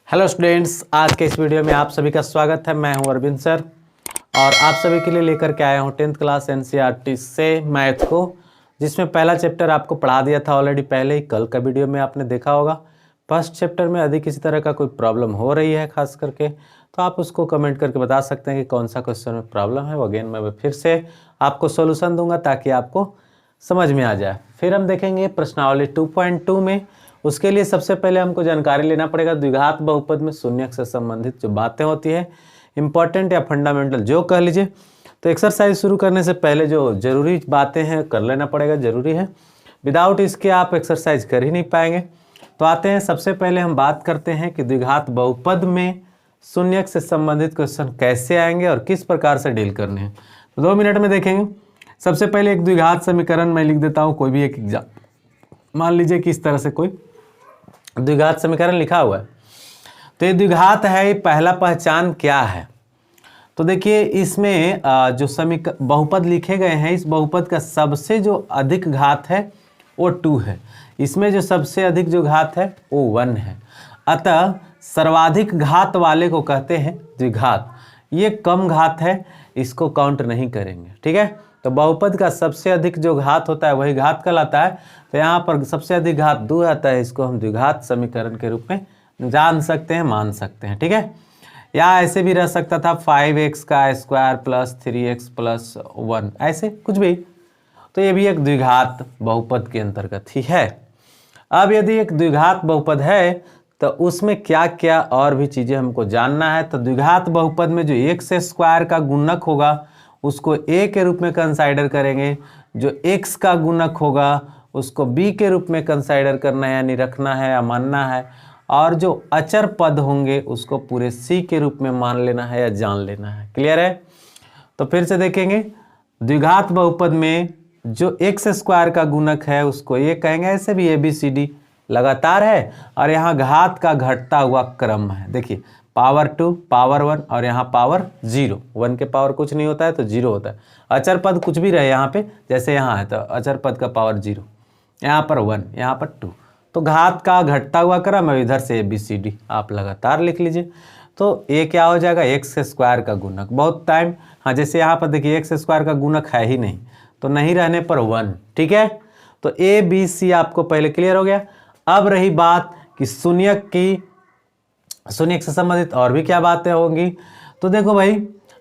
Hello students, आज के इस वीडियो में आप सभी का स्वागत है। मैं हूं अरविंद सर और आप सभी के लिए लेकर के आया हूं 10th क्लास एनसीईआरटी से मैथ को, जिसमें पहला चैप्टर आपको पढ़ा दिया था ऑलरेडी पहले ही। कल का वीडियो में आपने देखा होगा। फर्स्ट चैप्टर में यदि किसी तरह का कोई प्रॉब्लम हो रही है खास करके, तो आप उसको कमेंट करके बता सकते हैं कि कौन सा क्वेश्चन में प्रॉब्लम है। वो अगेन मैं फिर से आपको सोल्यूशन दूंगा ताकि आपको समझ में आ जाए। फिर हम देखेंगे प्रश्नावली 2.2 में। उसके लिए सबसे पहले हमको जानकारी लेना पड़ेगा द्विघात बहुपद में शून्यक से संबंधित जो बातें होती है, इंपॉर्टेंट या फंडामेंटल जो कह लीजिए। तो एक्सरसाइज शुरू करने से पहले जो जरूरी बातें हैं कर लेना पड़ेगा, जरूरी है। विदाउट इसके आप एक्सरसाइज कर ही नहीं पाएंगे। तो आते हैं, सबसे पहले हम बात करते हैं कि द्विघात बहुपद में शून्यक से संबंधित क्वेश्चन कैसे आएंगे और किस प्रकार से डील करने हैं। तो 2 मिनट में देखेंगे। सबसे पहले एक द्विघात समीकरण मैं लिख देता हूँ, कोई भी एक एग्जाम। मान लीजिए कि इस तरह से कोई द्विघात समीकरण लिखा हुआ है। तो ये द्विघात है, ये पहला पहचान क्या है। तो देखिए इसमें जो बहुपद लिखे गए हैं, इस बहुपद का सबसे जो अधिक घात है वो 2 है। इसमें जो सबसे अधिक जो घात है वो 1 है। अतः सर्वाधिक घात वाले को कहते हैं द्विघात। ये कम घात है, इसको काउंट नहीं करेंगे, ठीक है। तो बहुपद का सबसे अधिक जो घात होता है वही घात कहलाता है। तो यहाँ पर सबसे अधिक घात 2 आता है, इसको हम द्विघात समीकरण के रूप में जान सकते हैं, मान सकते हैं, ठीक है। या ऐसे भी रह सकता था 5x का स्क्वायर प्लस 3x प्लस 1, ऐसे कुछ भी। तो ये भी एक द्विघात बहुपद के अंतर्गत ही है। अब यदि एक द्विघात बहुपद है तो उसमें क्या क्या और भी चीज़ें हमको जानना है। तो द्विघात बहुपद में जो x स्क्वायर का गुणक होगा उसको a के रूप में कंसाइडर करेंगे, जो x का गुणक होगा उसको b के रूप में कंसाइडर करना है, यानी रखना है या मानना है। और जो अचर पद होंगे उसको पूरे c के रूप में मान लेना है या जान लेना है। क्लियर है। तो फिर से देखेंगे, द्विघात बहुपद में जो x स्क्वायर का गुणक है उसको ये कहेंगे, ऐसे भी ABCD लगातार है और यहाँ घात का घटता हुआ क्रम है। देखिए पावर 2, पावर 1 और यहाँ पावर 0। 1 के पावर कुछ नहीं होता है तो 0 होता है। अचर पद कुछ भी रहे यहाँ पे, जैसे यहाँ है तो अचर पद का पावर 0, यहाँ पर 1, यहाँ पर 2। तो घात का घटता हुआ क्रम है, इधर से ABCD आप लगातार लिख लीजिए। तो ये क्या हो जाएगा, x स्क्वायर का गुणक। बहुत टाइम, हाँ जैसे यहाँ पर देखिए x स्क्वायर का गुणक है ही नहीं, तो नहीं रहने पर 1, ठीक है। तो ABC आपको पहले क्लियर हो गया। अब रही बात कि शून्यक से संबंधित और भी क्या बातें होंगी। तो देखो भाई,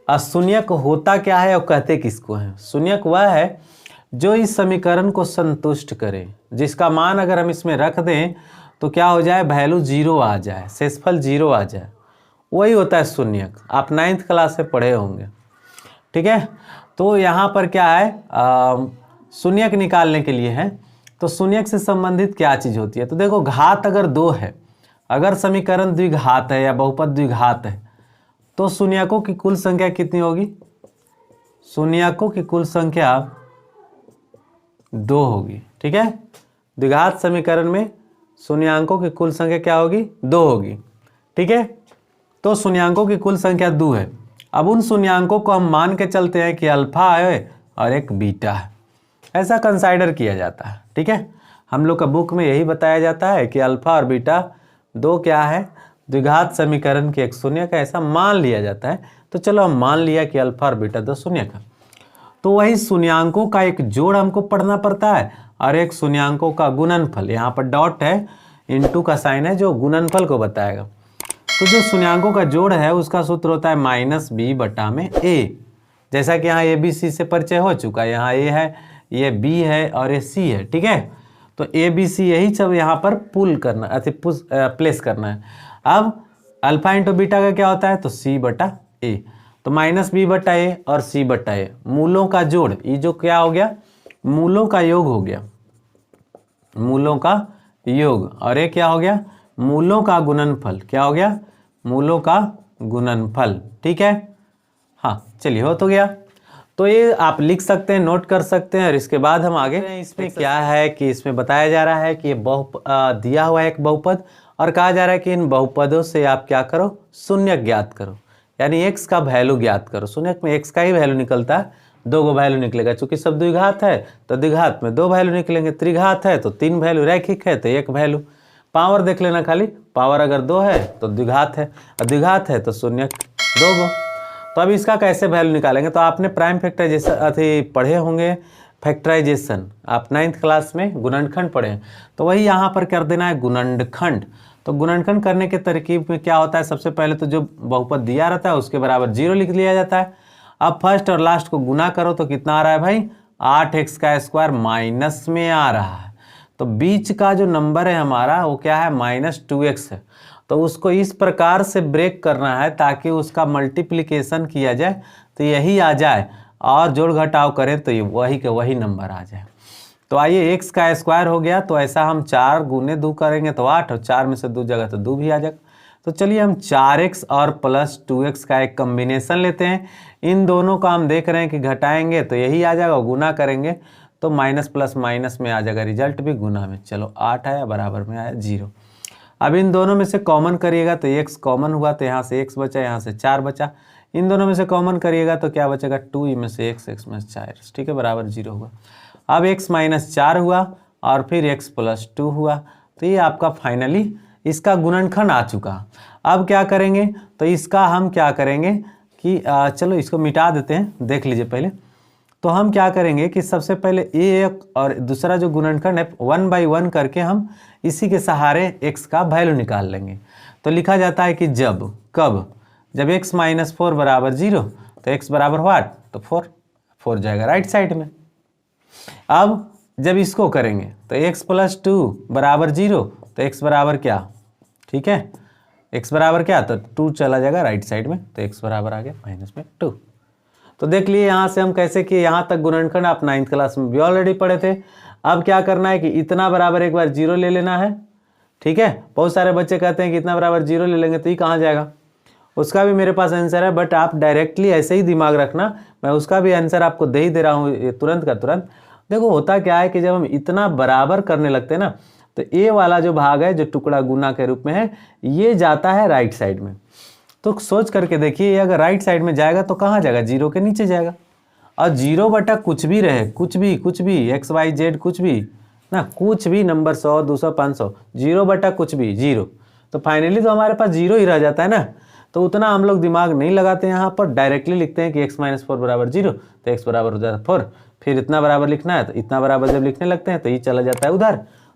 शून्यक होता क्या है और कहते किसको हैं। शून्यक वह है जो इस समीकरण को संतुष्ट करे, जिसका मान अगर हम इसमें रख दें तो क्या हो जाए, वैल्यू 0 आ जाए, शेषफल 0 आ जाए, वही होता है शून्यक। आप 9th क्लास से पढ़े होंगे, ठीक है। तो यहाँ पर क्या है, शून्यक निकालने के लिए है। तो शून्यक से संबंधित क्या चीज़ होती है। तो देखो घात अगर 2 है, अगर समीकरण द्विघात है या बहुपद द्विघात है, तो शून्यकों की कुल संख्या कितनी होगी, शून्यकों की कुल संख्या 2 होगी, ठीक है। द्विघात समीकरण में शून्यांकों की कुल संख्या क्या होगी, 2 होगी, ठीक है। तो शून्यांकों की कुल संख्या 2 है। अब उन शून्यांकों को हम मान के चलते हैं कि अल्फा है और एक बीटा है, ऐसा कंसाइडर किया जाता है, ठीक है। हम लोग का बुक में यही बताया जाता है कि अल्फा और बीटा 2 क्या है, द्विघात समीकरण के एक शून्यक है, ऐसा मान लिया जाता है। तो चलो हम मान लिया कि अल्फा और बीटा 2 शून्यक है। तो वही शून्यांकों का एक जोड़ हमको पढ़ना पड़ता है और एक शून्यांकों का गुणनफल, यहाँ पर डॉट है, इनटू का साइन है जो गुणनफल को बताएगा। तो जो शून्यांकों का जोड़ है उसका सूत्र होता है -b/a। जैसा कि यहाँ ABC से परिचय हो चुका है, यहाँ A है, ये B है और ये C है, ठीक है। तो ABC यही सब यहाँ पर पुल करना, प्लेस करना है। अब अल्फा इंटू बीटा का क्या होता है, तो C/a। तो -b/a और C/a मूलों का जोड़, ये जो क्या हो गया, मूलों का योग हो गया, मूलों का योग। और ये क्या हो गया, मूलों का गुणनफल। क्या हो गया, मूलों का गुणनफल, ठीक है। हाँ चलिए, हो तो गया। तो ये आप लिख सकते हैं, नोट कर सकते हैं। और इसके बाद हम आगे, इसमें क्या है कि इसमें बताया जा रहा है कि ये दिया हुआ है एक बहुपद और कहा जा रहा है कि इन बहुपदों से आप क्या करो, शून्यक ज्ञात करो, यानी x का वैल्यू ज्ञात करो। शून्यक में x का ही वैल्यू निकलता है, 2 गो वैल्यू निकलेगा। चूंकि सब द्विघात है तो द्विघात में 2 वैल्यू निकलेंगे, त्रिघात है तो 3 वैल्यू, रैखिक है तो 1 वैल्यू। पावर देख लेना खाली, पावर अगर 2 है तो द्विघात है, और द्विघात है तो शून्य 2 गो। तो अब इसका कैसे वैल्यू निकालेंगे, तो आपने प्राइम फैक्टराइजेशन अथी पढ़े होंगे, फैक्टराइजेशन आप 9th क्लास में गुणनखंड पढ़े हैं, तो वही यहाँ पर कर देना है गुणनखंड। तो गुणनखंड करने के तरकीब में क्या होता है, सबसे पहले तो जो बहुपद दिया रहता है उसके बराबर 0 लिख लिया जाता है। अब फर्स्ट और लास्ट को गुना करो तो कितना आ रहा है भाई, 8x का स्क्वायर माइनस में आ रहा है। तो बीच का जो नंबर है हमारा वो क्या है, -2x है। तो उसको इस प्रकार से ब्रेक करना है ताकि उसका मल्टीप्लिकेशन किया जाए तो यही आ जाए, और जोड़ घटाव करें तो ये वही के वही नंबर आ जाए। तो आइए x का स्क्वायर हो गया, तो ऐसा हम 4 गुने 2 करेंगे तो 8, और 4 में से 2 जगह तो 2 भी आ जाएगा। तो चलिए हम 4x और प्लस 2x का एक कम्बिनेशन लेते हैं। इन दोनों का हम देख रहे हैं कि घटाएंगे तो यही आ जाएगा, गुना करेंगे तो माइनस प्लस माइनस में आ जाएगा, रिजल्ट भी गुना में। चलो 8 आया, बराबर में आया 0। अब इन दोनों में से कॉमन करिएगा तो x कॉमन हुआ, तो यहाँ से x बचा, यहाँ से 4 बचा। इन दोनों में से कॉमन करिएगा तो क्या बचेगा, 2 में से x में से 4, ठीक है, बराबर 0 हुआ। अब x माइनस 4 हुआ और फिर x प्लस 2 हुआ, तो ये आपका फाइनली इसका गुणनखंड आ चुका। अब क्या करेंगे, तो इसका हम क्या करेंगे कि चलो इसको मिटा देते हैं, देख लीजिए पहले। तो हम क्या करेंगे कि सबसे पहले एक और दूसरा जो गुणनखंड है 1 बाई 1 करके हम इसी के सहारे x का वैल्यू निकाल लेंगे। तो लिखा जाता है कि जब जब x माइनस 4 बराबर 0 तो x बराबर व्हाट, तो 4 जाएगा राइट साइड में। अब जब इसको करेंगे तो x प्लस 2 बराबर 0 तो x बराबर क्या, ठीक है, x बराबर क्या, तो 2 चला जाएगा राइट साइड में, तो x बराबर आ गया माइनस में 2। तो देख लिए यहाँ से हम कैसे किए, यहाँ तक गुणनखंड आप 9th क्लास में भी ऑलरेडी पढ़े थे। अब क्या करना है कि इतना बराबर एक बार 0 ले लेना है, ठीक है। बहुत सारे बच्चे कहते हैं कि इतना बराबर 0 ले लेंगे तो ये कहाँ जाएगा, उसका भी मेरे पास आंसर है, बट आप डायरेक्टली ऐसे ही दिमाग रखना, मैं उसका भी आंसर आपको दे ही दे रहा हूँ तुरंत का तुरंत। देखो होता क्या है कि जब हम इतना बराबर करने लगते हैं ना, तो ये वाला जो भाग है जो टुकड़ा गुना के रूप में है, ये जाता है राइट साइड में। तो सोच करके देखिए, ये अगर राइट साइड में जाएगा तो कहाँ जाएगा, 0 के नीचे जाएगा। और 0 बटा कुछ भी रहे, कुछ भी एक्स वाई जेड कुछ भी ना, कुछ भी नंबर 100 200 500, 0 बटा कुछ भी 0, तो फाइनली तो हमारे पास 0 ही रह जाता है ना। तो उतना हम लोग दिमाग नहीं लगाते, यहाँ पर डायरेक्टली लिखते हैं कि x माइनस 4 बराबर 0, तो x बराबर हो जाता है 4, फिर इतना बराबर लिखना है तो इतना बराबर जब लिखने लगते हैं तो ये चला जाता है उधर,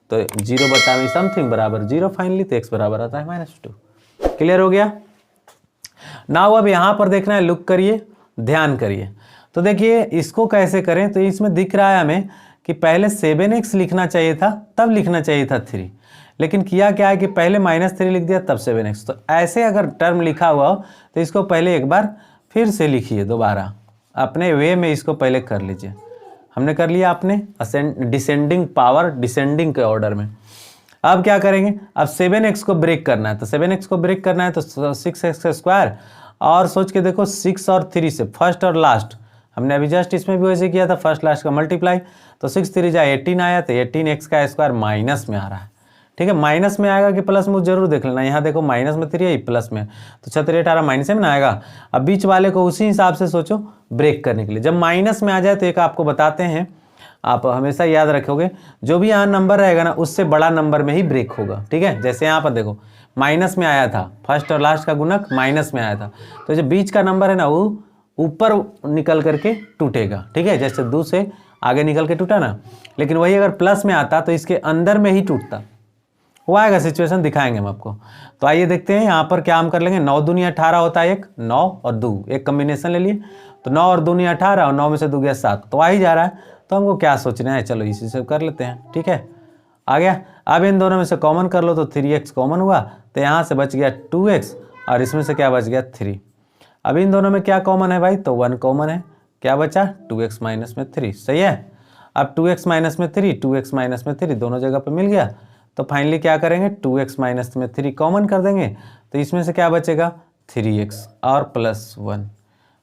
तो 0 बटा में समथिंग बराबर 0 फाइनली, तो x बराबर आता है -2। क्लियर हो गया। नाउ अब यहाँ पर देखना है, लुक करिए, ध्यान करिए। तो देखिए इसको कैसे करें, तो इसमें दिख रहा है हमें कि पहले 7x लिखना चाहिए था, तब लिखना चाहिए था 3, लेकिन किया क्या है कि पहले -3 लिख दिया तब 7x। तो ऐसे अगर टर्म लिखा हुआ हो तो इसको पहले एक बार फिर से लिखिए, दोबारा अपने वे में इसको पहले कर लीजिए। हमने कर लिया अपने डिसेंडिंग पावर, डिसेंडिंग के ऑर्डर में। अब क्या करेंगे, अब 7x को ब्रेक करना है, तो 7x को ब्रेक करना है तो 6x का स्क्वायर, और सोच के देखो 6 और 3 से फर्स्ट और लास्ट, हमने अभी जस्ट इसमें भी वैसे किया था, फर्स्ट लास्ट का मल्टीप्लाई, तो 6 3 जा 18 आया, तो 18x का स्क्वायर माइनस में आ रहा है, ठीक है। माइनस में आएगा कि प्लस में जरूर देख लेना, यहाँ देखो माइनस में 3 है, प्लस में, तो 6 3 18 माइनस में ना आएगा। अब बीच वाले को उसी हिसाब से सोचो ब्रेक करने के लिए, जब माइनस में आ जाए तो एक आपको बताते हैं, आप हमेशा याद रखोगे, जो भी यहाँ नंबर रहेगा ना उससे बड़ा नंबर में ही ब्रेक होगा, ठीक है। जैसे यहाँ पर देखो माइनस में आया था, फर्स्ट और लास्ट का गुणक माइनस में आया था, तो जो बीच का नंबर है ना वो ऊपर निकल करके टूटेगा, ठीक है, जैसे 2 से आगे निकल के टूटा ना। लेकिन वही अगर प्लस में आता तो इसके अंदर में ही टूटता, वो आएगा सिचुएशन, दिखाएंगे हम आपको। तो आइए देखते हैं यहाँ पर क्या हम कर लेंगे। 9 दूनी 18 होता है, 9 और 2 एक कम्बिनेशन ले लिए, तो 9 और दूनी 18 और 9 में से 2 गया 7, तो आ ही जा रहा है। तो हमको क्या सोचना है, चलो इसी से कर लेते हैं, ठीक है, आ गया। अब इन दोनों में से कॉमन कर लो, तो 3x कॉमन हुआ, तो यहाँ से बच गया 2x और इसमें से क्या बच गया 3। अब इन दोनों में क्या कॉमन है भाई, तो 1 कॉमन है, क्या बचा 2x माइनस में 3, सही है। अब 2x माइनस में 3, 2x माइनस में 3 दोनों जगह पर मिल गया, तो फाइनली क्या करेंगे 2x माइनस में 3 कॉमन कर देंगे, तो इसमें से क्या बचेगा 3x और प्लस 1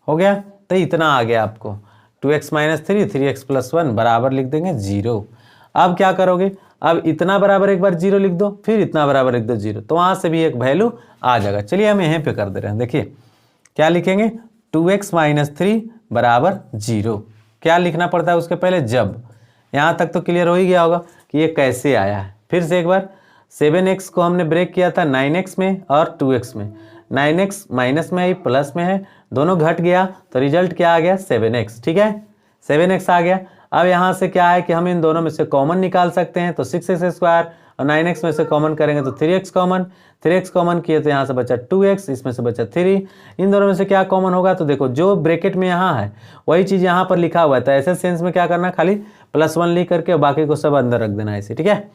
हो गया। तो इतना आ गया आपको, 2x माइनस 3, 3x प्लस 1 बराबर लिख देंगे 0। अब क्या करोगे, अब इतना बराबर एक बार 0 लिख दो, फिर इतना बराबर लिख दो 0, तो वहाँ से भी एक वैल्यू आ जाएगा। चलिए हम यहीं पे कर दे रहे हैं, देखिए क्या लिखेंगे, 2x माइनस 3 बराबर 0। क्या लिखना पड़ता है उसके पहले, जब। यहाँ तक तो क्लियर हो ही गया होगा कि ये कैसे आया है। फिर से एक बार, 7x को हमने ब्रेक किया था 9x में और 2x में। 9x माइनस में है, प्लस में है, दोनों घट गया तो रिजल्ट क्या आ गया 7x। ठीक है, 7x आ गया। अब यहाँ से क्या है कि हम इन दोनों में से कॉमन निकाल सकते हैं, तो 6x² और 9x में से कॉमन करेंगे तो 3x कॉमन, 3x कॉमन किए तो यहाँ से बचा 2x, इसमें से बचा 3। इन दोनों में से क्या कॉमन होगा, तो देखो जो ब्रैकेट में यहाँ है वही चीज़ यहाँ पर लिखा हुआ था। ऐसे सेंस में क्या करना, खाली +1 लिख करके बाकी को सब अंदर रख देना ऐसे। ठीक है,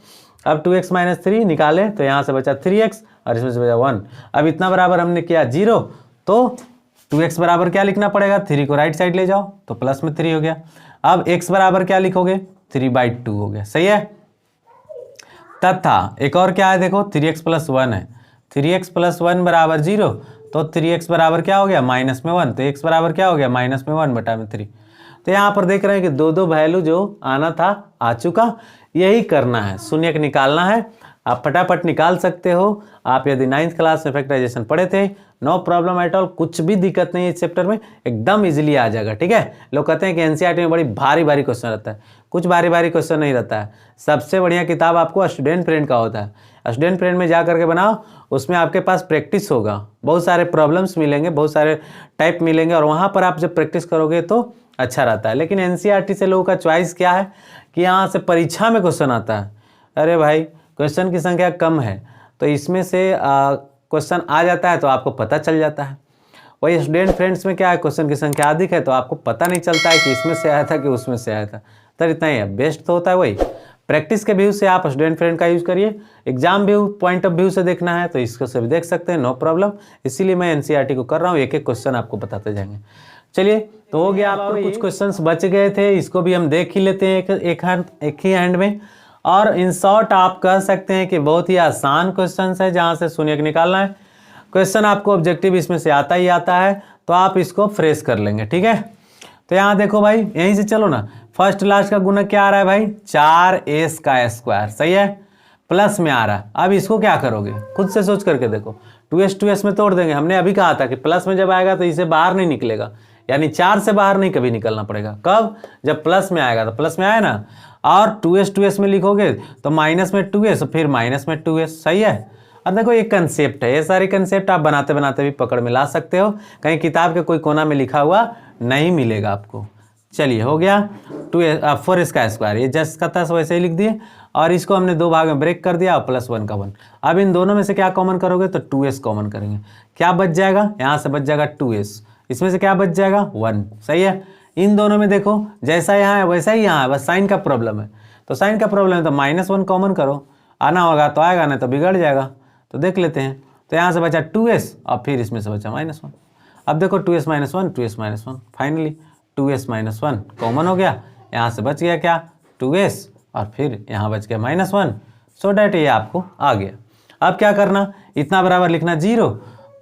अब 2x - 3 निकाले तो यहाँ से बचा 3x और इसमें से बचा 1। अब इतना बराबर हमने किया 0, तो 2x बराबर क्या लिखना पड़ेगा, 3 को राइट साइड ले जाओ तो प्लस में 3 हो गया। अब x बराबर क्या लिखोगे, 3/2 हो गया। सही है, तथा एक और क्या है देखो, 3x + 1 है। 3x + 1 बराबर 0, तो 3x बराबर क्या हो गया -1, तो x बराबर क्या हो गया -1/3। तो यहाँ पर देख रहे हैं कि दो वैल्यू जो आना था आ चुका। यही करना है, शून्यक निकालना है। आप फटाफट निकाल सकते हो। आप यदि 9th क्लास में फैक्टराइजेशन पढ़े थे, नो प्रॉब्लम एट ऑल, कुछ भी दिक्कत नहीं है इस चैप्टर में, एकदम इजीली आ जाएगा। ठीक है, लोग कहते हैं कि एनसीईआरटी में बड़ी भारी भारी क्वेश्चन रहता है, कुछ भारी भारी क्वेश्चन नहीं रहता है। सबसे बढ़िया किताब आपको स्टूडेंट फ्रेंड का होता है। स्टूडेंट फ्रेंड में जा करके बनाओ, उसमें आपके पास प्रैक्टिस होगा, बहुत सारे प्रॉब्लम्स मिलेंगे, बहुत सारे टाइप मिलेंगे, और वहाँ पर आप जब प्रैक्टिस करोगे तो अच्छा रहता है। लेकिन एनसीईआरटी से लोगों का चॉइस क्या है कि यहाँ से परीक्षा में क्वेश्चन आता है, अरे भाई क्वेश्चन की संख्या कम है तो इसमें से क्वेश्चन आ जाता है तो आपको पता चल जाता है। वही स्टूडेंट फ्रेंड्स में क्या है, क्वेश्चन की संख्या अधिक है तो आपको पता नहीं चलता है कि इसमें से आया था कि उसमें से आया था। तो इतना ही है, बेस्ट तो होता है वही। प्रैक्टिस के व्यू से आप स्टूडेंट फ्रेंड का यूज़ करिए, exam view point of view से देखना है तो इसको से भी देख सकते हैं, नो प्रॉब्लम। इसीलिए मैं एनसीईआरटी को कर रहा हूँ, एक एक क्वेश्चन आपको बताते जाएंगे। चलिए, तो हो गया, आपको कुछ क्वेश्चंस बच गए थे, इसको भी हम देख ही लेते हैं एक ही हैंड में। और इन शॉर्ट आप कह सकते हैं कि बहुत ही आसान क्वेश्चंस है जहाँ से शून्यक निकालना है। क्वेश्चन आपको ऑब्जेक्टिव इसमें से आता ही आता है, तो आप इसको फ्रेश कर लेंगे। ठीक है, तो यहाँ देखो भाई, यहीं से चलो ना, फर्स्ट लास्ट का गुणक क्या आ रहा है भाई, 4a²। सही है, प्लस में आ रहा है। अब इसको क्या करोगे, खुद से सोच करके देखो। 2s में तोड़ देंगे। हमने अभी कहा था कि प्लस में जब आएगा तो इसे बाहर नहीं निकलेगा, यानी 4 से बाहर नहीं कभी निकलना पड़ेगा। कब, जब प्लस में आएगा, तो प्लस में आया ना, और 2s में लिखोगे तो माइनस में 2s, फिर माइनस में 2s। सही है। अब देखो ये कंसेप्ट है, ये सारे कंसेप्ट आप बनाते बनाते भी पकड़ में ला सकते हो, कहीं किताब के कोई कोना में लिखा हुआ नहीं मिलेगा आपको। चलिए, हो गया 4a², ये जस्ट का था वैसे ही लिख दिए, और इसको हमने दो भाग में ब्रेक कर दिया, और +1 का 1। अब इन दोनों में से क्या कॉमन करोगे, तो 2s कॉमन करेंगे। क्या बच जाएगा, यहाँ से बच जाएगा 2s, इसमें से क्या बच जाएगा 1। सही है। इन दोनों में देखो जैसा यहाँ है वैसा ही यहाँ है, बस साइन का प्रॉब्लम है। तो साइन का प्रॉब्लम है तो -1 कॉमन करो, आना होगा तो आएगा, नहीं तो बिगड़ जाएगा। तो देख लेते हैं, तो यहाँ से बचा 2s और फिर इसमें से बचा -1। अब देखो 2s - 1, 2s - 1, finally 2s - 1 common हो गया। यहाँ से बच गया क्या, 2s, और फिर यहाँ बच गया -1। सो डैट ये आपको आ गया। अब क्या करना, इतना बराबर लिखना 0,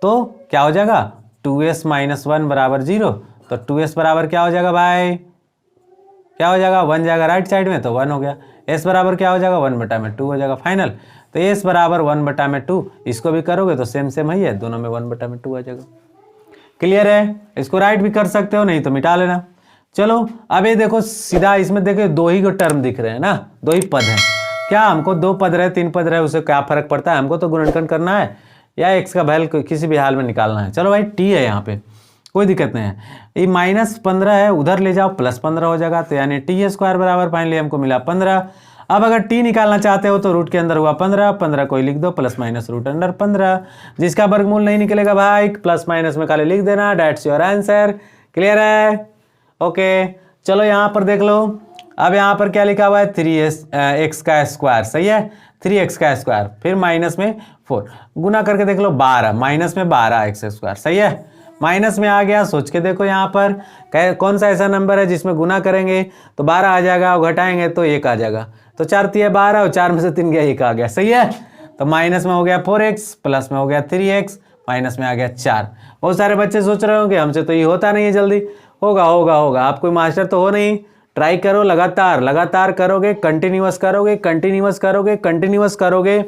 तो क्या हो जाएगा 2s - 1 बराबर 0, तो 2s बराबर क्या हो जाएगा भाई, क्या हो जाएगा 1 जाएगा राइट साइड में, तो 1 हो गया। s बराबर क्या हो जाएगा 1/2 हो जाएगा फाइनल। तो s बराबर 1/2, इसको भी करोगे तो सेम सेम ही है, दोनों में 1/2 आ जाएगा। क्लियर है, इसको राइट भी कर सकते हो, नहीं तो मिटा लेना। चलो, अब ये देखो सीधा, इसमें देखो 2 ही को टर्म दिख रहे हैं ना, 2 ही पद हैं। क्या हमको 2 पद रहे 3 पद रहे उससे क्या फर्क पड़ता है, हमको तो गुणनखंड करना है या x का वैल्यू किसी भी हाल में निकालना है। चलो भाई, t है यहाँ पे, कोई दिक्कत नहीं है। ये -15 है, उधर ले जाओ +15 हो जाएगा, तो यानी t² बराबर फाइनली हमको मिला 15। अब अगर t निकालना चाहते हो तो रूट के अंदर हुआ 15, 15 कोई लिख दो, ±√15। जिसका वर्गमूल नहीं निकलेगा भाई, प्लस माइनस में खाली लिख देना, डेट्स योर आंसर। क्लियर है, ओके। चलो यहाँ पर देख लो, अब यहाँ पर क्या लिखा हुआ है, 3x²। सही है, 3x², फिर माइनस में 4, गुना करके देख लो 12, माइनस में 12x²। सही है, माइनस में आ गया। सोच के देखो यहाँ पर कौन सा ऐसा नंबर है जिसमें गुना करेंगे तो 12 आ जाएगा, और घटाएंगे तो 1 आ जाएगा। तो 4 × 12, और 4 में से 3 गया 1 आ गया। सही है, तो माइनस में हो गया 4x, प्लस में हो गया 3x, माइनस में आ गया 4। बहुत सारे बच्चे सोच रहे होंगे हमसे तो ये होता नहीं है जल्दी। होगा होगा होगा, आप कोई मास्टर तो हो नहीं, ट्राई करो, लगातार लगातार करोगे, कंटिन्यूअस करोगे, कंटिन्यूअस करोगे, कंटिन्यूअस करोगे,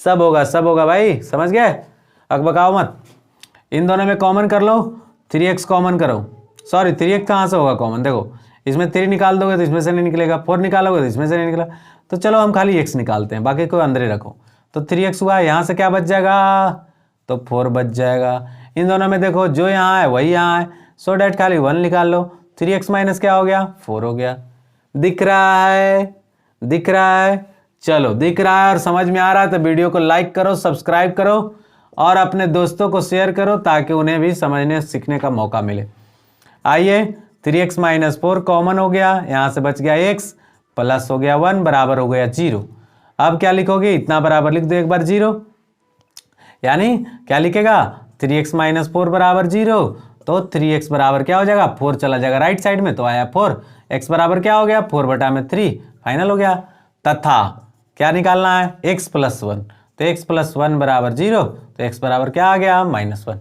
सब होगा, सब होगा भाई, समझ गए। अकबकाओ मत। इन दोनों में कॉमन कर लो, 3x कॉमन करो, सॉरी 3x कहाँ से होगा कॉमन, देखो इसमें 3 निकाल दोगे तो इसमें से नहीं निकलेगा, 4 निकालोगे तो इसमें से नहीं निकला, तो चलो हम खाली x निकालते हैं, बाकी को अंदर ही रखो। तो 3x हुआ, यहाँ से क्या बच जाएगा, तो 4 बच जाएगा। इन दोनों में देखो जो यहाँ है वही यहाँ है, सो डैट खाली 1 निकाल लो। 3x माइनस क्या हो गया, 4 हो गया। दिख रहा है, दिख रहा है, चलो दिख रहा है और समझ में आ रहा है तो वीडियो को लाइक करो, सब्सक्राइब करो और अपने दोस्तों को शेयर करो ताकि उन्हें भी समझने सीखने का मौका मिले। आइए 3x माइनस 4 कॉमन हो गया, यहाँ से बच गया x, प्लस हो गया 1 बराबर हो गया 0। अब क्या लिखोगे, इतना बराबर लिख दो एक बार 0, यानी क्या लिखेगा 3x माइनस 4 बराबर 0, तो 3x बराबर क्या हो जाएगा, 4 चला जाएगा राइट साइड में तो आया 4, x बराबर क्या हो गया 4 बटा में 3, फाइनल हो गया। तथा क्या निकालना है, x प्लस 1, तो x प्लस 1 बराबर 0, तो x बराबर क्या आ गया -1।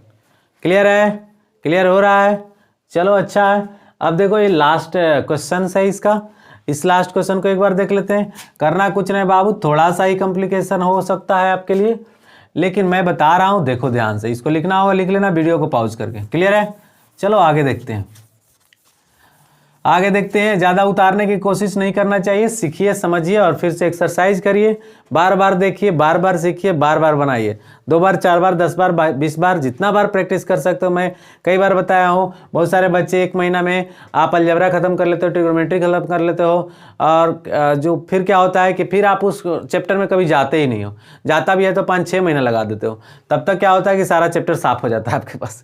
क्लियर है, क्लियर हो रहा है, चलो अच्छा है। अब देखो ये लास्ट क्वेश्चन है इसका, इस लास्ट क्वेश्चन को एक बार देख लेते हैं। करना कुछ नहीं बाबू, थोड़ा सा ही कॉम्प्लिकेशन हो सकता है आपके लिए, लेकिन मैं बता रहा हूं, देखो ध्यान से, इसको लिखना होगा लिख लेना वीडियो को पॉज करके। क्लियर है, चलो आगे देखते हैं, आगे देखते हैं। ज़्यादा उतारने की कोशिश नहीं करना चाहिए, सीखिए समझिए और फिर से एक्सरसाइज करिए, बार बार देखिए, बार बार सीखिए, बार बार बनाइए, 2 बार 4 बार 10 बार 20 बार जितना बार प्रैक्टिस कर सकते हो। मैं कई बार बताया हूँ, बहुत सारे बच्चे 1 महीना में आप अलजेब्रा खत्म कर लेते हो, ट्रिग्नोमेट्री खत्म कर लेते हो, और जो फिर क्या होता है कि फिर आप उस चैप्टर में कभी जाते ही नहीं हो, जाता भी है तो 5-6 महीना लगा देते हो, तब तक क्या होता है कि सारा चैप्टर साफ हो जाता है आपके पास।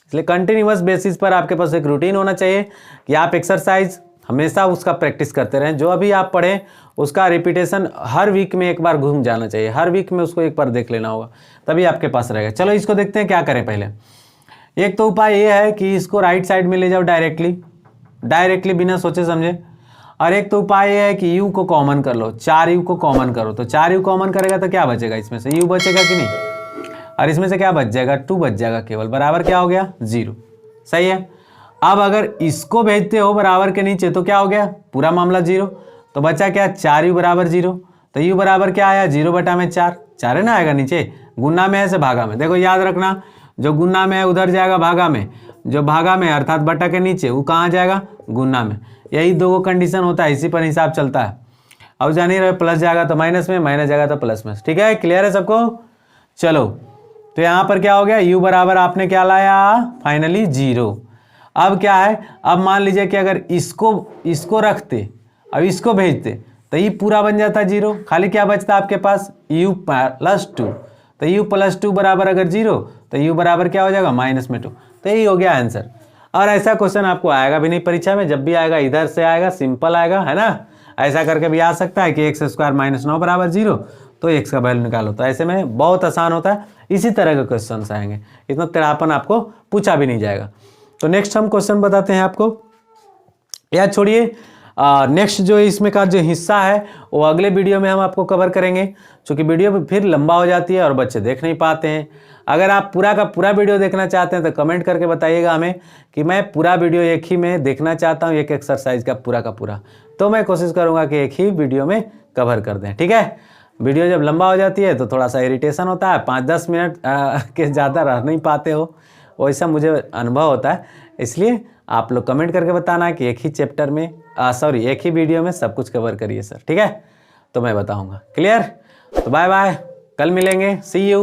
इसलिए कंटिन्यूअस बेसिस पर आपके पास एक रूटीन होना चाहिए कि आप एक्सरसाइज हमेशा उसका प्रैक्टिस करते रहें, जो अभी आप पढ़ें उसका रिपीटेशन हर वीक में एक बार घूम जाना चाहिए, हर वीक में उसको एक बार देख लेना होगा, तभी आपके पास रहेगा। चलो इसको देखते हैं क्या करें। पहले एक तो उपाय ये है कि इसको राइट साइड में ले जाओ डायरेक्टली बिना सोचे समझे, और एक तो उपाय ये है कि u को कॉमन कर लो, 4u को कॉमन करो, तो 4u कॉमन करेगा तो क्या बचेगा, इसमें से u बचेगा कि नहीं, और इसमें से क्या बच जाएगा, 2 बच जाएगा केवल, बराबर क्या हो गया 0। सही है। अब अगर इसको भेजते हो बराबर के नीचे तो क्या हो गया, पूरा मामला 0, तो बचा क्या 4u बराबर 0, तो u बराबर क्या आया 0 बटा में 4, 4 है ना आएगा नीचे, गुना में है से भागा में। देखो याद रखना, जो गुना में है उधर जाएगा भागा में, जो भागा में अर्थात बटा के नीचे वो कहाँ जाएगा, गुना में। यही 2 कंडीशन होता है, इसी पर हिसाब चलता है। अब जान ही रहे, प्लस जाएगा तो माइनस में, माइनस जाएगा तो प्लस में। ठीक है, क्लियर है सबको। चलो तो यहाँ पर क्या हो गया, u बराबर आपने क्या लाया फाइनली 0। अब क्या है, अब मान लीजिए कि अगर इसको रखते अब इसको भेजते तो ये पूरा बन जाता 0, खाली क्या बचता आपके पास u प्लस 2, तो u प्लस 2 बराबर अगर 0 तो u बराबर क्या हो जाएगा -2, तो यही हो गया आंसर। और ऐसा क्वेश्चन आपको आएगा भी नहीं परीक्षा में, जब भी आएगा इधर से आएगा, सिंपल आएगा, है ना। ऐसा करके भी आ सकता है कि x² - 9 बराबर 0, तो x का वैल्यू निकालो, तो ऐसे में बहुत आसान होता है। इसी तरह के क्वेश्चन आएंगे, इतना टेढ़ापन आपको पूछा भी नहीं जाएगा। तो नेक्स्ट हम क्वेश्चन बताते हैं आपको, या छोड़िए नेक्स्ट जो इसमें का जो हिस्सा है वो अगले वीडियो में हम आपको कवर करेंगे, क्योंकि वीडियो फिर लंबा हो जाती है और बच्चे देख नहीं पाते हैं। अगर आप पूरा का पूरा वीडियो देखना चाहते हैं तो कमेंट करके बताइएगा हमें कि मैं पूरा वीडियो एक ही में देखना चाहता हूँ, एक एक्सरसाइज का पूरा, तो मैं कोशिश करूँगा कि एक ही वीडियो में कवर कर दें। ठीक है, वीडियो जब लंबा हो जाती है तो थोड़ा सा इरिटेशन होता है, 5-10 मिनट के ज़्यादा रह नहीं पाते हो, वैसा मुझे अनुभव होता है। इसलिए आप लोग कमेंट करके बताना कि एक ही चैप्टर में एक ही वीडियो में सब कुछ कवर करिए सर। ठीक है, तो मैं बताऊंगा। क्लियर, तो बाय बाय, कल मिलेंगे, सी यू।